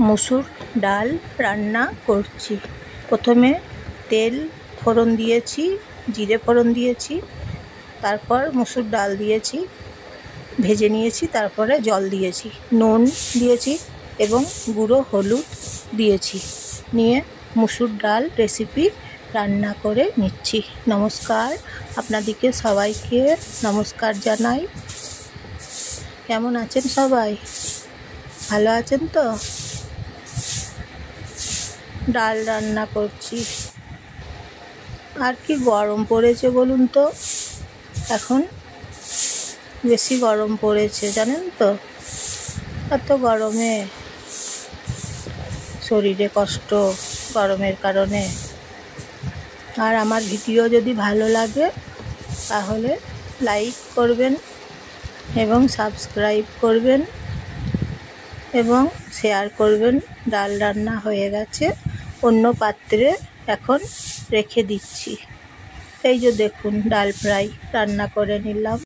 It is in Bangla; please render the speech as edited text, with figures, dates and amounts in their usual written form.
মুসুর ডাল রান্না করছি। প্রথমে তেল ফোড়ন দিয়েছি, জিরে ফোড়ন দিয়েছি, তারপর মুসুর ডাল দিয়েছি, ভেজে নিয়েছি, তারপরে জল দিয়েছি, নুন দিয়েছি এবং গুঁড়ো হলুদ দিয়েছি, নিয়ে মুসুর ডাল রেসিপি রান্না করে নিচ্ছি। নমস্কার, আপনাদেরকে সবাইকে নমস্কার জানাই। কেমন আছেন সবাই? ভালো আছেন তো? ডাল রান্না করছি। আর কি গরম পড়েছে বলুন তো, এখন বেশি গরম পড়েছে জানেন তো। এত গরমে শরীরে কষ্ট গরমের কারণে। আর আমার ভিডিও যদি ভালো লাগে তাহলে লাইক করবেন এবং সাবস্ক্রাইব করবেন এবং শেয়ার করবেন। ডাল রান্না হয়ে গেছে, অন্য পাত্রে এখন রেখে দিচ্ছি। এই যে দেখুন, ডাল ফ্রাই রান্না করে নিলাম।